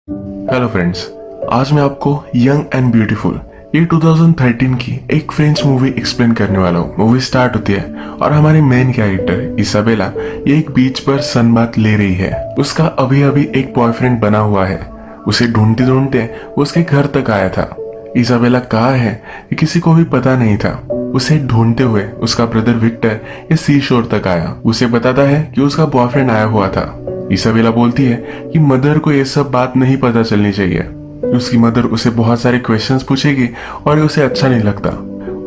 Hello friends, आज मैं आपको यंग एंड ब्यूटीफुल ये 2013 की एक फ्रेंच मूवी एक्सप्लेन करने वाला हूँ। मूवी स्टार्ट होती है और हमारी मेन कैरेक्टर इसाबेला ये एक बीच पर सनबाथ ले रही है। उसका अभी अभी एक बॉयफ्रेंड बना हुआ है। उसे ढूंढते ढूंढते वो उसके घर तक आया था। इसाबेला कहाँ है ये किसी को भी पता नहीं था। उसे ढूंढते हुए उसका ब्रदर विक्टर ये सी शोर तक आया। उसे बताता है कि उसका बॉयफ्रेंड आया हुआ था। इसाबेला बोलती है कि मदर को ये सब बात नहीं पता चलनी चाहिए। उसकी मदर उसे बहुत सारे क्वेश्चंस पूछेगी और उसे अच्छा नहीं लगता।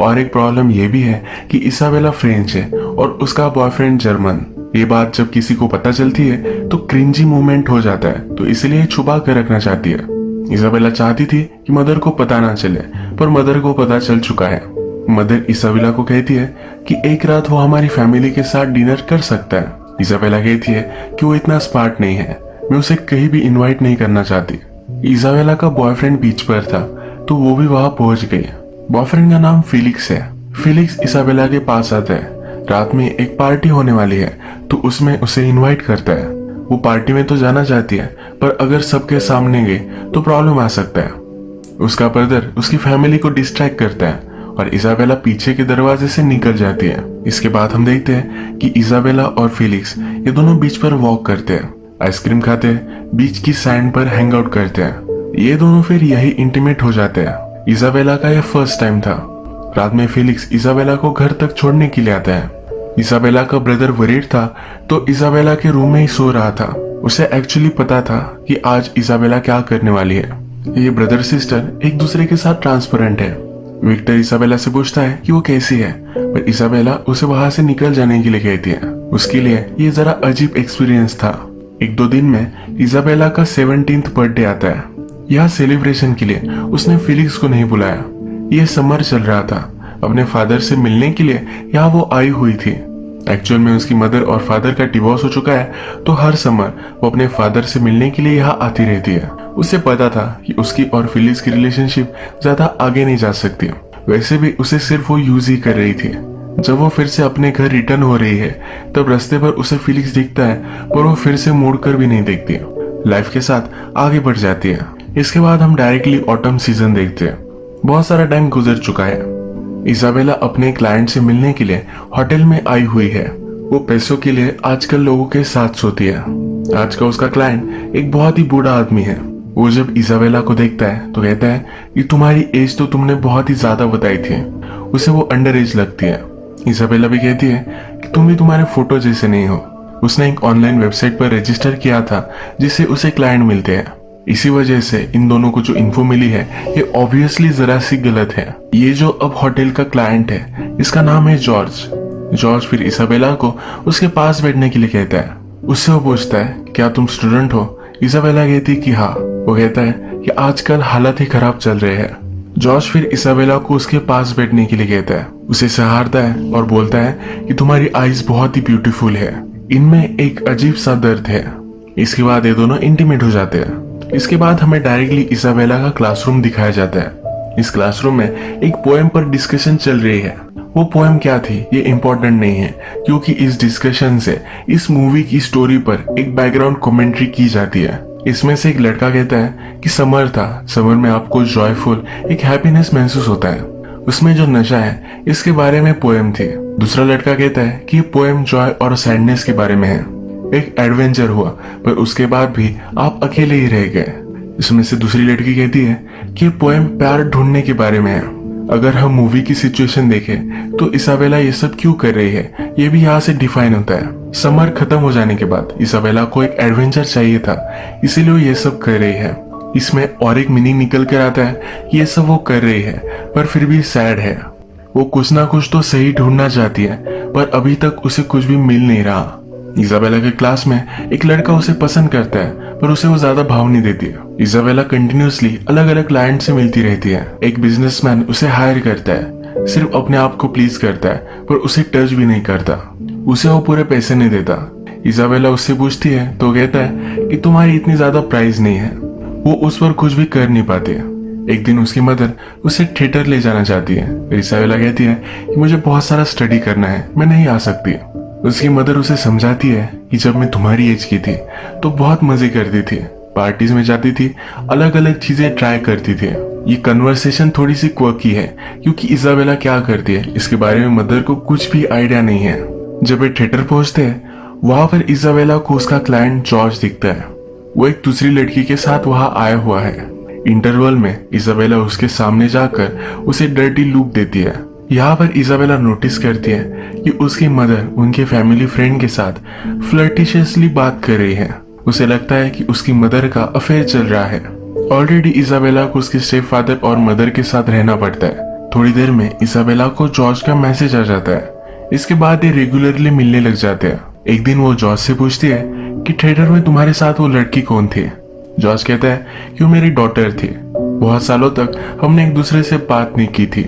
और एक प्रॉब्लम ये भी है कि इसाबेला फ्रेंच है और उसका बॉयफ्रेंड जर्मन। ये बात जब किसी को पता चलती है तो क्रिंजी मूवमेंट हो जाता है, तो इसलिए छुपा कर रखना चाहती है। इसाबेला चाहती थी कि मदर को पता ना चले, पर मदर को पता चल चुका है। मदर इसाबेला को कहती है कि एक रात वो हमारी फैमिली के साथ डिनर कर सकता है। इसाबेला कहती है कि वो इतना स्मार्ट नहीं है, मैं उसे कहीं भी इनवाइट नहीं करना चाहती। इसाबेला का बॉयफ्रेंड बीच पर था तो वो भी वहां पहुंच गई। बॉयफ्रेंड का नाम फिलिक्स है। फिलिक्स इसाबेला के पास आता है। रात में एक पार्टी होने वाली है तो उसमें उसे इनवाइट करता है। वो पार्टी में तो जाना चाहती है, पर अगर सबके सामने गए तो प्रॉब्लम आ सकता है। उसका ब्रदर उसकी फैमिली को डिस्ट्रैक्ट करता है और इसाबेला पीछे के दरवाजे से निकल जाती है। इसके बाद हम देखते हैं कि इसाबेला और फिलिक्स ये दोनों बीच पर वॉक करते हैं, आइसक्रीम खाते हैं, बीच की सैंड पर हैंग आउट करते हैं। ये दोनों फिर यही इंटीमेट हो जाते हैं। इसाबेला का यह फर्स्ट टाइम था। रात में फिलिक्स इसाबेला को घर तक छोड़ने के लिए आता है। इसाबेला का ब्रदर वरीड था तो इसाबेला के रूम में ही सो रहा था। उसे एक्चुअली पता था कि आज इसाबेला क्या करने वाली है। ये ब्रदर सिस्टर एक दूसरे के साथ ट्रांसपेरेंट है। विक्टर इसाबेला से पूछता है कि वो कैसी है, पर इसाबेला उसे वहां से निकल जाने के लिए कहती है। उसके लिए ये जरा अजीब एक्सपीरियंस था। एक दो दिन में इसाबेला का 17th बर्थडे आता है। यह सेलिब्रेशन के लिए उसने फिलिक्स को नहीं बुलाया। यह समर चल रहा था। अपने फादर से मिलने के लिए यहाँ वो आई हुई थी। एक्चुअल में उसकी मदर और फादर का डिवोर्स हो चुका है, तो हर समर वो अपने फादर से मिलने के लिए यहाँ आती रहती है। उसे पता था कि उसकी और फिलिक्स की रिलेशनशिप ज्यादा आगे नहीं जा सकती। वैसे भी उसे सिर्फ वो यूज ही कर रही थी। जब वो फिर से अपने घर रिटर्न हो रही है तब रास्ते पर उसे फिलिक्स दिखता है, पर वो फिर से मुड़कर भी नहीं देखती। लाइफ के साथ आगे बढ़ जाती है। इसके बाद हम डायरेक्टली ऑटम सीजन देखते हैं। बहुत सारा टाइम गुजर चुका है। इसाबेला अपने क्लाइंट से मिलने के लिए होटल में आई हुई है। वो पैसों के लिए आजकल लोगों के साथ सोती है। आज का उसका क्लाइंट एक बहुत ही बूढ़ा आदमी है। वो जब इसाबेला को देखता है तो कहता है कि तुम्हारी एज तो तुमने बहुत ही ज्यादा बताई थी। उसे वो अंडर एज लगती है। इसाबेला भी कहती है कि तुम भी तुम्हारे फोटो जैसे नहीं हो। उसने एक ऑनलाइन वेबसाइट पर रजिस्टर किया था जिससे उसे क्लाइंट मिलते हैं। इसी वजह से इन दोनों को जो इन्फो मिली है ये ऑब्वियसली जरा सी गलत है। ये जो अब होटल का क्लाइंट है इसका नाम है जॉर्ज। जॉर्ज फिर इसाबेला को उसके पास बैठने के लिए कहता है। उससे वो पूछता है क्या तुम स्टूडेंट हो। इसाबेला कहती कि हाँ। वो कहता है कि आजकल हालत ही खराब चल रहे हैं। जॉर्ज फिर इसाबेला को उसके पास बैठने के लिए कहता है। उसे सहारता है और बोलता है कि तुम्हारी आईज बहुत ही ब्यूटीफुल है, इनमें एक अजीब सा दर्द है। इसके बाद ये दोनों इंटीमेट हो जाते हैं। इसके बाद हमें डायरेक्टली इसाबेला का क्लासरूम दिखाया जाता है। इस क्लासरूम में एक पोएम पर डिस्कशन चल रही है। वो पोएम क्या थी ये इम्पोर्टेंट नहीं है, क्योंकि इस डिस्कशन से इस मूवी की स्टोरी पर एक बैकग्राउंड कमेंट्री की जाती है। इसमें से एक लड़का कहता है कि समर था, समर में आपको जॉयफुल एक हैप्पीनेस महसूस होता है, उसमें जो नशा है इसके बारे में पोएम थी। दूसरा लड़का कहता है कि ये पोएम जॉय और सैडनेस के बारे में है। एक एडवेंचर हुआ पर उसके बाद भी आप अकेले ही रह गए। इसमें से दूसरी लड़की कहती है कि पोएम प्यार ढूंढने के बारे में है। अगर हम मूवी की सिचुएशन देखें तो इसाबेला ये सब क्यों कर रही है ये भी यहाँ से डिफाइन होता है। समर खत्म हो जाने के बाद इसाबेला को एक एडवेंचर चाहिए था, इसीलिए वो ये सब कर रही है। इसमें और एक मीनिंग निकल कर आता है ये सब वो कर रही है पर फिर भी सैड है। वो कुछ ना कुछ तो सही ढूंढना चाहती है पर अभी तक उसे कुछ भी मिल नहीं रहा। इसाबेला के क्लास में एक लड़का उसे पसंद करता है पर उसे वो ज्यादा भाव नहीं देती है। इसाबेला कंटिन्यूअसली अलग अलग क्लाइंट से मिलती रहती है। एक बिजनेसमैन उसे हायर करता है, सिर्फ अपने आप को प्लीज करता है पर उसे टच भी नहीं करता। उसे वो पूरे पैसे नहीं देता। इसाबेला उससे पूछती है तो कहता है कि तुम्हारी इतनी ज्यादा प्राइस नहीं है। वो उस पर कुछ भी कर नहीं पाते। एक दिन उसकी मदर उसे थिएटर ले जाना चाहती है। इसाबेला कहती है कि मुझे बहुत सारा स्टडी करना है, मैं नहीं आ सकती। उसकी मदर उसे समझाती है कि जब मैं तुम्हारी एज की थी तो बहुत मजे करती थी, पार्टीज में जाती थी, अलग अलग चीजें ट्राई करती थी। ये कन्वर्सेशन थोड़ी सी क्वर्की है क्योंकि इजाबेला क्या करती है इसके बारे में मदर को कुछ भी आइडिया नहीं है। जब वे थिएटर पहुंचते हैं वहां पर इजाबेला को उसका क्लाइंट जॉर्ज दिखता है। वो एक दूसरी लड़की के साथ वहां आया हुआ है। इंटरवल में इजाबेला उसके सामने जाकर उसे डर्टी लुक देती है। यहाँ पर इजाबेला नोटिस करती है कि उसकी मदर उनके फैमिली फ्रेंड के साथ फ्लर्टिशियसली बात कर रही है। उसे लगता है कि उसकी मदर का अफेयर चल रहा है। ऑलरेडी इजाबेला को उसके स्टेप फादर और मदर के साथ रहना पड़ता है। थोड़ी देर में इजाबेला को जॉर्ज का मैसेज आ जाता है। इसके बाद ये रेगुलरली मिलने लग जाते हैं। एक दिन वो जॉर्ज से पूछती है कि थिएटर में तुम्हारे साथ वो लड़की कौन थी। जॉर्ज कहता है कि वो मेरी डॉटर थी। बहुत सालों तक हमने एक दूसरे से बात नहीं की थी।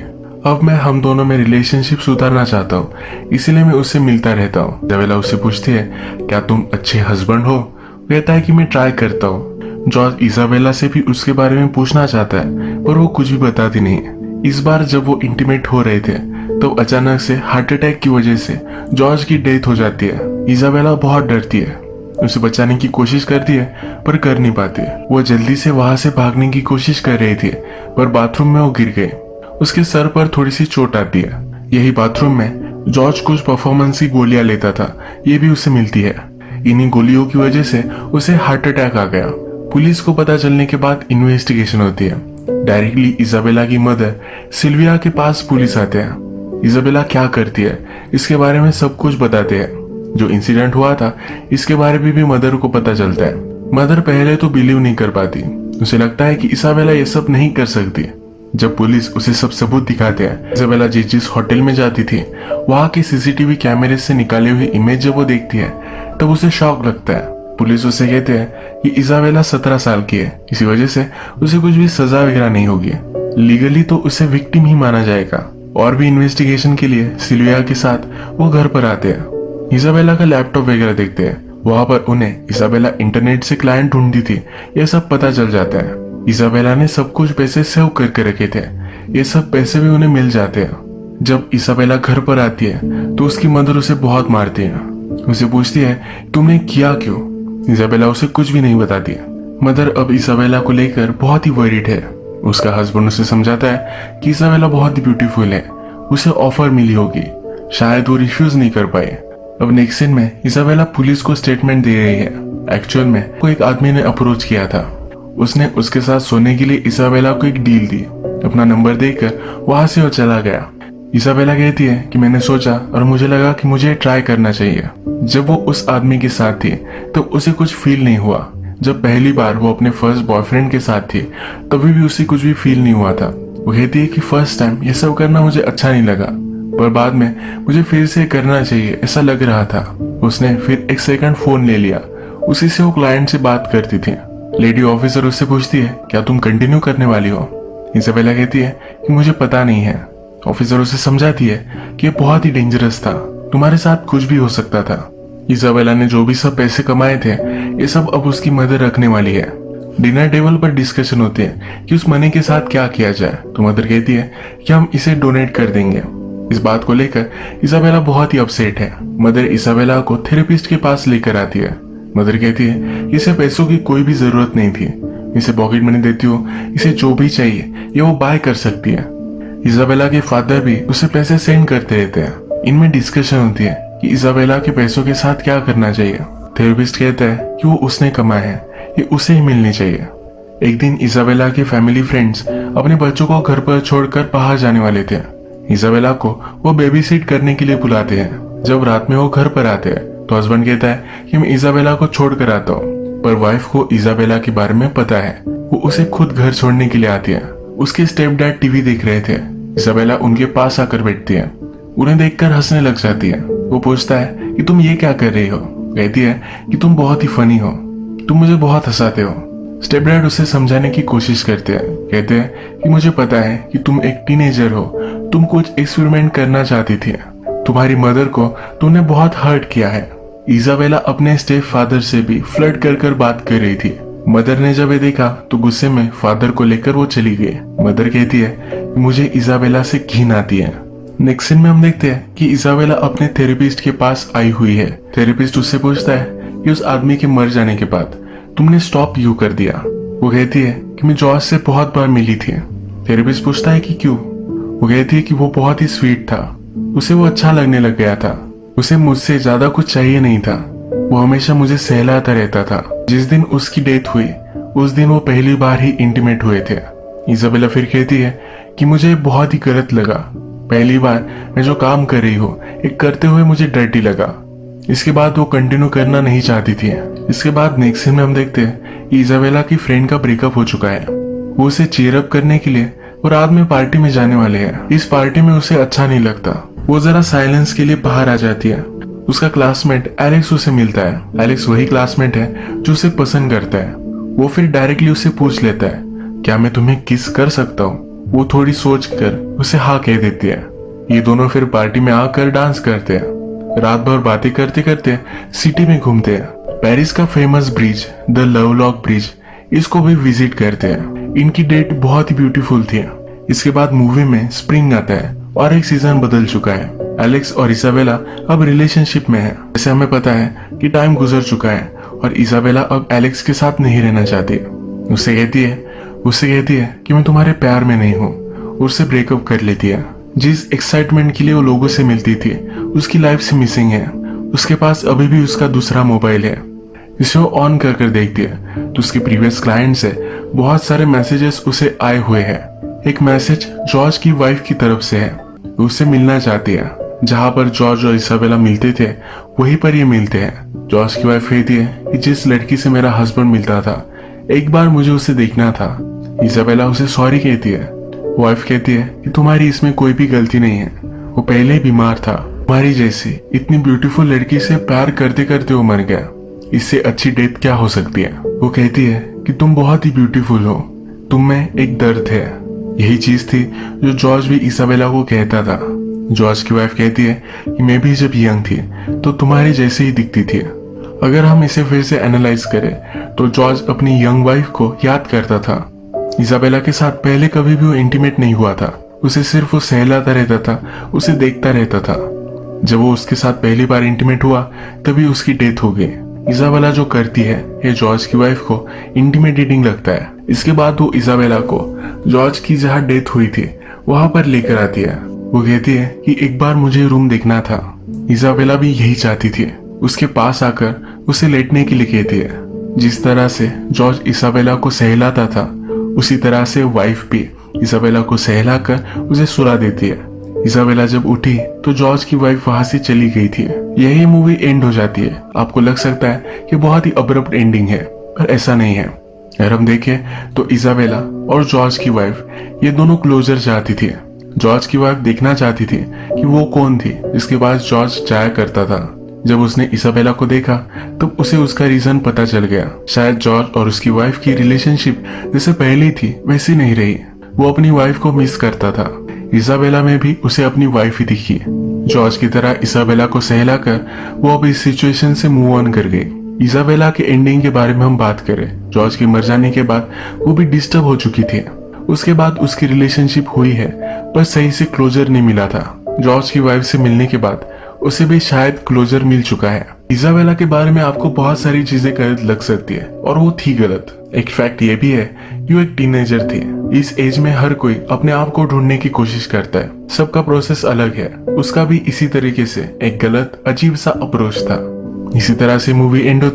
अब मैं हम दोनों में रिलेशनशिप सुधारना चाहता हूँ, इसीलिए मैं उससे मिलता रहता हूँ। इजाबेला उससे पूछती है क्या तुम अच्छे हस्बैंड हो। कहता है कि मैं ट्राई करता हूँ। जॉर्ज इजाबेला से भी उसके बारे में पूछना चाहता है पर वो कुछ भी बताती नहीं। इस बार जब वो इंटीमेट हो रहे थे तो अचानक से हार्ट अटैक की वजह से जॉर्ज की डेथ हो जाती है। इजाबेला बहुत डरती है, उसे बचाने की कोशिश करती है पर कर नहीं पाती। वो जल्दी से वहां से भागने की कोशिश कर रही थी पर बाथरूम में वो गिर गई। उसके सर पर थोड़ी सी चोट आती है। यही बाथरूम में जॉर्ज कुछ परफॉर्मेंस की गोलियां लेता था, ये भी उसे मिलती है। इन्हीं गोलियों की वजह से उसे हार्ट अटैक आ गया। पुलिस को पता चलने के बाद इन्वेस्टिगेशन होती है। डायरेक्टली इजाबेला की मदर सिल्विया के पास पुलिस आते हैं। इजाबेला क्या करती है इसके बारे में सब कुछ बताते हैं। जो इंसिडेंट हुआ था इसके बारे में भी मदर को पता चलता है। मदर पहले तो बिलीव नहीं कर पाती, उसे लगता है कि इजाबेला ये सब नहीं कर सकती। जब पुलिस उसे सब सबूत दिखाते हैं, इजाबेला जिस होटल में जाती थी वहां के सीसीटीवी कैमरे से निकाले हुए इमेज जब वो देखती है तब उसे शॉक लगता है। पुलिस उसे कहते हैं कि इजाबेला 17 साल की है, इसी वजह से उसे कुछ भी सजा वगैरह नहीं होगी। लीगली तो उसे विक्टिम ही माना जाएगा। और भी इन्वेस्टिगेशन के लिए सिल्विया के साथ वो घर पर आते हैं। इजाबेला का लैपटॉप वगैरह देखते हैं। वहां पर उन्हें इजाबेला इंटरनेट से क्लाइंट ढूंढती थी ये सब पता चल जाता है। इजाबेला ने सब कुछ पैसे सेव करके रखे थे, ये सब पैसे भी उन्हें मिल जाते हैं। जब इजाबेला घर पर आती है तो उसकी मदर उसे बहुत मारती है। उसे पूछती है तुमने किया क्यों। इजाबेला उसे कुछ भी नहीं बताती। मदर अब इजाबेला को लेकर बहुत ही वरीड है। उसका हस्बैंड उसे समझाता है कि इजाबेला बहुत ही ब्यूटीफुल है, उसे ऑफर मिली होगी, शायद वो रिफ्यूज नहीं कर पाए। अब नेक्स्ट सीन में इजाबेला पुलिस को स्टेटमेंट दे रही है। एक्चुअल में कोई एक आदमी ने अप्रोच किया था। उसने उसके साथ सोने के लिए इजाबेला को एक डील दी। अपना नंबर देकर वहां से वो चला गया। इजाबेला कहती है कि मैंने सोचा और मुझे लगा कि मुझे ट्राई करना चाहिए। जब वो उस आदमी के साथ थी तो उसे कुछ फील नहीं हुआ। जब पहली बार वो अपने फर्स्ट बॉयफ्रेंड के साथ थी तभी भी उसे कुछ भी फील नहीं हुआ था। वो कहती है कि फर्स्ट टाइम ये सब करना मुझे अच्छा नहीं लगा पर बाद में मुझे फिर से करना चाहिए ऐसा लग रहा था। उसने फिर एक सेकंड फोन ले लिया। उसी से वो क्लाइंट से बात करती थी। लेडी ऑफिसर उससे पूछती है क्या तुम कंटिन्यू करने वाली हो। इजाबेला कहती है कि मुझे पता नहीं है। ऑफिसर उसे समझाती है कि ये बहुत ही डेंजरस था, तुम्हारे साथ कुछ भी हो सकता था। इजाबेला ने जो भी सब पैसे कमाए थे ये सब अब उसकी मदर रखने वाली है। डिनर टेबल पर डिस्कशन होती है कि उस मनी के साथ क्या किया जाए। तो मदर कहती है कि हम इसे डोनेट कर देंगे। इस बात को लेकर इजाबेला बहुत ही अपसेट है। मदर इजाबेला को थेरेपिस्ट के पास लेकर आती है। मदर कहती है इसे पैसों की कोई भी जरूरत नहीं थी, इसे पॉकेट मनी देती हो, इसे जो भी चाहिए ये वो बाय कर सकती है। इजाबेला के फादर भी उसे पैसे सेंड करते रहते हैं। इनमें डिस्कशन होती है कि इजाबेला के पैसों के साथ क्या करना चाहिए। थेरेपिस्ट कहता है कि वो उसने कमाए हैं, ये उसे ही मिलनी चाहिए। एक दिन इजाबेला के फैमिली फ्रेंड्स अपने बच्चों को घर पर छोड़कर बाहर जाने वाले थे। इजाबेला को वो बेबी सिट करने के लिए बुलाते हैं। जब रात में वो घर पर आते हैं तो हस्बैंड कहता है कि मैं इजाबेला को छोड़ कर आता हूँ, पर वाइफ को इजाबेला के बारे में पता है। वो उसे खुद घर छोड़ने के लिए आती है। उसके स्टेप डैड टीवी देख रहे थे। इजाबेला उनके पास आकर बैठती है। उन्हें देखकर हंसने लग जाती है। वो पूछता है कि तुम ये क्या कर रही हो। कहती है कि तुम बहुत ही फनी हो, तुम मुझे बहुत हंसाते हो। स्टेप डैड उसे समझाने की कोशिश करते हैं। कहते हैं कि मुझे पता है कि तुम एक टीनेजर हो, तुम कुछ एक्सपेरिमेंट करना चाहती थी, तुम्हारी मदर को तुमने बहुत हर्ट किया है। इजाबेला अपने स्टेप फादर से भी फ्लर्ट कर बात कर रही थी। मदर ने जब ये देखा तो गुस्से में फादर को लेकर वो चली गई। मदर कहती है कि मुझे इजाबेला से घिन आती है। नेक्स्ट सीन में हम देखते हैं कि इजाबेला अपने थेरेपिस्ट के पास आई हुई है। थेरेपिस्ट उससे पूछता है कि उस आदमी के मर जाने के बाद तुमने स्टॉप क्यों कर दिया? वो कहती है कि मैं जॉर्ज से बहुत बार मिली थी। थेरेपिस्ट पूछता है कि क्यों? वो कहती है कि वो बहुत ही स्वीट था, उसे वो अच्छा लगने लग गया था, उसे मुझसे ज्यादा कुछ चाहिए नहीं था, वो हमेशा मुझे सहलाता रहता था। जिस दिन उसकी डेथ हुई उस दिन वो पहली बार ही इंटीमेट हुए थे। इजाबेला फिर कहती है कि मुझे बहुत ही गलत लगा, पहली बार मैं जो काम कर रही हूँ एक करते हुए मुझे डर्टी लगा। इसके बाद वो कंटिन्यू करना नहीं चाहती थी। इसके बाद नेक्स्ट सीन में हम देखते हैं इजाबेला की फ्रेंड का ब्रेकअप हो चुका है। वो उसे चीयर अप करने के लिए वो रात में पार्टी में जाने वाले हैं। इस पार्टी में उसे अच्छा नहीं लगता, वो जरा साइलेंस के लिए बाहर आ जाती है। उसका क्लासमेट एलेक्स उसे मिलता है। एलेक्स वही क्लासमेट है जो उसे पसंद करता है। वो फिर डायरेक्टली उससे पूछ लेता है, क्या मैं तुम्हें किस कर सकता हूँ? वो थोड़ी सोच कर उसे हाँ कह देती है। ये दोनों फिर पार्टी में आकर डांस करते हैं। रात भर बातें करते करते सिटी में घूमते हैं। पेरिस का famous bridge the Lovelock bridge, इसको भी विजिट करते हैं। इनकी डेट बहुत ही ब्यूटीफुल थी। इसके बाद मूवी में स्प्रिंग आता है और एक सीजन बदल चुका है। एलेक्स और इसाबेला अब रिलेशनशिप में है। जैसे हमें पता है कि टाइम गुजर चुका है और इसाबेला अब एलेक्स के साथ नहीं रहना चाहती। उससे कहती है कि मैं तुम्हारे प्यार में नहीं हूँ। उससे ब्रेकअप कर लेती है। जिस एक्साइटमेंट के लिए वो लोगों से मिलती थी उसकी लाइफ से मिसिंग है। उसके पास अभी भी उसका दूसरा मोबाइल है। इसे वो ऑन कर देखती है तो उसके प्रीवियस क्लाइंट से बहुत सारे मैसेजेस उसे आए हुए हैं। एक मैसेज जॉर्ज की वाइफ की तरफ से है, उससे मिलना चाहती है। जहां पर जॉर्ज और इसाबेला मिलते थे वहीं पर ये मिलते हैं। जॉर्ज की वाइफ कहती है कि जिस लड़की से मेरा हस्बैंड मिलता था एक बार मुझे उसे देखना था। इसाबेला उसे सॉरी कहती है। वाइफ कहती है कि तुम्हारी इसमें कोई भी गलती नहीं है, वो पहले ही बीमार था। तुम्हारी जैसी इतनी ब्यूटीफुल लड़की से प्यार करते करते वो मर गया, इससे अच्छी डेथ क्या हो सकती है? वो कहती है कि तुम बहुत ही ब्यूटीफुल हो, तुम में एक दर्द है। यही चीज थी जो जॉर्ज भी इसाबेला को कहता था। जॉर्ज की वाइफ कहती है कि मैं भी जब यंग थी तो तुम्हारे जैसे ही दिखती थी। अगर हम इसे फिर से एनालाइज करें तो जॉर्ज अपनी यंग वाइफ को याद करता था। इसाबेला के साथ पहले कभी भी वो इंटीमेट नहीं हुआ था, उसे सिर्फ वो सहलाता रहता था, उसे देखता रहता था। जब वो उसके साथ पहली बार इंटीमेट हुआ तभी उसकी डेथ हो गई। इसाबेला जो करती है ये जॉर्ज की वाइफ को इंटिमिडेटिंग लगता है। इसके बाद वो इसाबेला को जॉर्ज की जहाँ डेथ हुई थी वहां पर लेकर आती है। वो कहती है कि एक बार मुझे रूम देखना था। इसाबेला भी यही चाहती थी। उसके पास आकर उसे लेटने के लिए कहती है। जिस तरह से जॉर्ज इसाबेला को सहलाता था उसी तरह से वाइफ भी इसाबेला को सहलाकर उसे सुला देती है। इसाबेला जब उठी तो जॉर्ज की वाइफ वहां से चली गई थी। यही मूवी एंड हो जाती है। आपको लग सकता है कि बहुत ही अब्रप्ट एंडिंग है, पर ऐसा नहीं है। अगर हम देखें तो इसाबेला और जॉर्ज की वाइफ ये दोनों क्लोजर चाहती थी। जॉर्ज की वाइफ देखना चाहती थी कि वो कौन थी जिसके पास जॉर्ज जाया करता था। जब उसने इसाबेला को देखा तब उसे उसका रीजन पता चल गया। शायद जॉर्ज और उसकी वाइफ की रिलेशनशिप जैसे पहले थी वैसी नहीं रही। वो अपनी वाइफ को मिस करता था। इसाबेला में भी उसे अपनी वाइफ ही दिखी। जॉर्ज की तरह इसाबेला को सहलाकर वो अब इस सिचुएशन से मूव ऑन कर गई। इसाबेला के एंडिंग के बारे में हम बात करें, जॉर्ज के मर जाने के बाद वो भी डिस्टर्ब हो चुकी थी। उसके बाद उसकी रिलेशनशिप हुई है पर सही से क्लोजर नहीं मिला था। जॉर्ज की वाइफ से मिलने के बाद उसे भी शायद क्लोजर मिल चुका है। इसाबेला के बारे में आपको बहुत सारी चीजें गलत लग सकती है और वो थी गलत। एक फैक्ट ये भी है कि वो एक टीनेजर थी। इस एज में हर कोई अपने आप को ढूंढने की कोशिश करता है, सबका प्रोसेस अलग है। उसका भी इसी तरीके से एक गलत अजीब सा अप्रोच था। इसी तरह से मूवी एंड होती